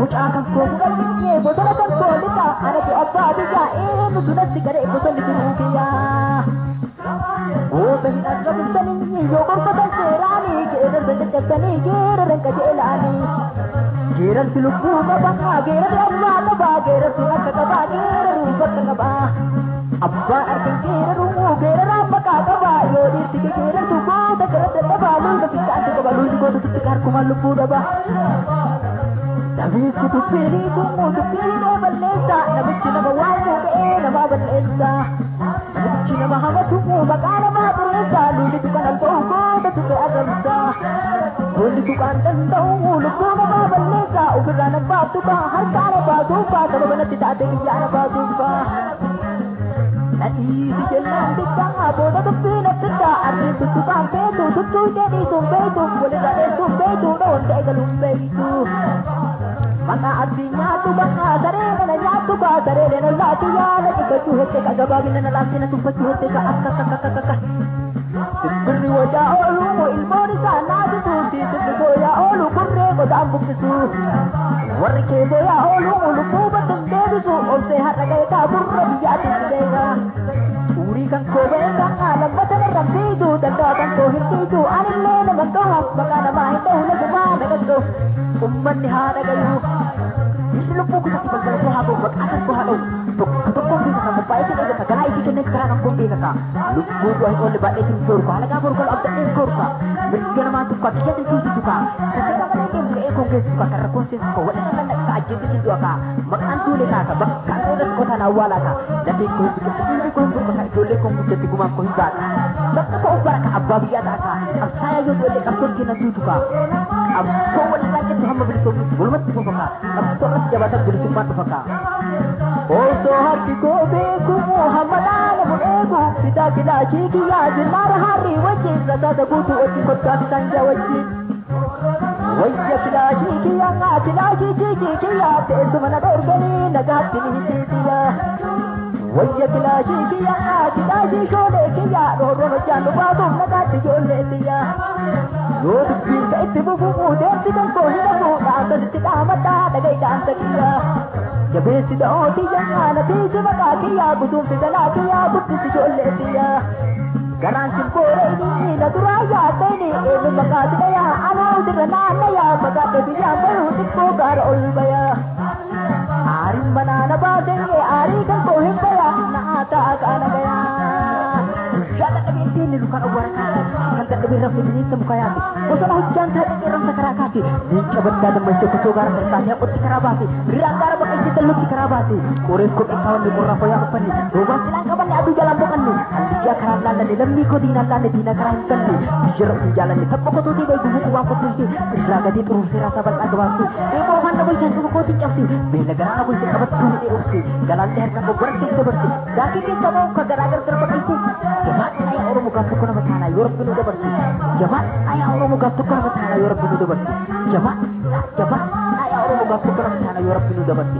mucaakan koo gudhanii bosona kan koo lixa anatu abbaa biyyaa eenyu sunatti garee bosonni jiruu biyyaa. Goota hin arrabsanii yoo gorfatan seeraanii geerarsa caccabsanii geeraran qajeelaanii. Geerarsi lubbuu qabaa geerarri abbaa qabaa geerarsi akka qabaa geeraruu bakka qabaa. Abbaan argan geeraruu geeraraan bakka qabaa yoo dhiirti geerarsu goota gara dadhabaa luuta fiixaanti qaba luuti goota sitti harkumaan lubbuu dhabaa. Namichi dubbiinii kummuu dubbiinii balleessa namichi nama waan fuudhee namaa balleessa. Namichi nama hamatummuu maqaa namaa xureessa luuti tuqan alba'u goota tuqe agarsa. Lolli tuqaan danda'u lubbuu namaa balleessa ofirraa nabbaa tuqa harkaa nabbaa tuufa sababa natti taate biyyaa nabbaa tuufa. Nadiisi jennaan dikkaa booda dubbii nattidda argin tuttuqaan beetu tuttuu jedhiisuun beetu walirra dheessuun beetu dhoon eegaluun beektu. Maqaa addunyaatu bakka saree nana nyaattu kaa saree nana laatu yaada dhiqachuu hette ka gabaabina na laafte na tuffachuu hette ka akka. Simbirri wajaa oolu ilmoon isaa naasisuuti sirri booyaa oolu gurree godaan bukkisu. Warri kee booyaa oolu lubbuu baddeen deebisu obsee har'a ga'e kaa burra biyyaatiin deega. Suurii kan koo beeka lammata narra fiigu danda'a kan koo hin fiigu anillee nama gahu maqaa namaa hin ta'u nagumaa nagaddo ummanni haa dhagayu. Isi lubbuu kusatti balbalatu haa ta'u maqaa kan koo haa ta'u tokkoon beeka kan baay'ee eegata ganaa isii kennee karaa kan koo beeka ka lubbuu du'a hin oolle baay'ee hin soorka halagaa borgol abdadheen soorka mirga namaa tukka kiyya xiqqii tukka kasi kamalee keessa ka'ee koo keessa tukka karra koo seessa koo wadhanii kan dhaqsa ajjeetti du'a ka maqaan tuulee kaasa bakka kan irratti qotaan awwaalaa ka lafee koo hin biqiltu koo hin turka ijoollee koo guddatti gumaan koo hin baata bakka koo baraka abbaa biyyaa taata absaaya yoo ijoollee qabsoon kennan tuutuka qabsoo walirraa jettu hamma bilisoomutti walumatti fufaka qabsoo irratti jabaatan bilisummaan dhufaka. Osoo harki koo beeku hamma laalamu eegu fidaa kilaashii kiyyaa jinnaara harrii wajjin rasaasa guutuu wajjin kottaa fitaa wajjin. Wayya kilaashii kiyyaa kilaashii jiijii kiyyaa teessuma na dhoorganii nagaatti ni hitiitiyaa. Wayya kilaashii kiyyaa kilaashii shoolee kiyyaa dhoorroo hojjaan dhufaatuuf nagaatti ijoollee biyyaa. Yoo dubbiin ka itti bufuuf deemsi kan koo hin hafu dhaamsa sitti dhaamadhaa dhaga'i dhaamsa kiyyaa. Jabeessi da'oo kiyyaa natiisi maqaa kiyyaa gutuumsi galaa kiyyaa guddisi ijoollee biyyaa. Garaan simbooreenii na duraa yaaddeeni eenyu maqaa tidhayaa anaa dirra naannayaa maqaadhe biyyaan bahuu xiqqoo gaara ol bayaa. Aariin manaa na baasee aarii kan koo hin bayaa na'aa ta'a qaana bayaa. Shaala dhabeettiin ni lukaan awwaarakaa kan dadhabee rafte bineensa muka yaate bosona hojjaan taa'ee qeerramsa karaa kaate leenca baddaa dammachee kosoo gaara tarsaatee haqotti karaa baate riraan gaara baqayyee dallotti karaa baate qoreef kophee kaawwanne qorraa foyaa uffanne roobaan silaan qabanne aduu jalaan boqanne handiyyaa karaan laallanne lammii koo diinaan laanne diinaa karaa hin galle biyya rafuun jaalanne tapha kotootii bayi gubuu waan qopheesse irraa gadee xuruuf seeraa isaa bal'aa gabaabse eeboo waan dhabolchaan dhufu kootiin cabse beela garaana bulche qabattuu ni dheerofse galaallee harkaan goggorattee dabarse daakii keessa moo ka garaa gargar baqalte jabaan ayaa oromoo gaaf tokko nama taanaa yoo rabbi nu dabarse jabaan ayaa oromoo gaaf tokko nama taanaa yoo rabbi nu dabarse jabaan ayaa oromoo gaaf tokko nama taanaa yoo rabbi nu dabarse.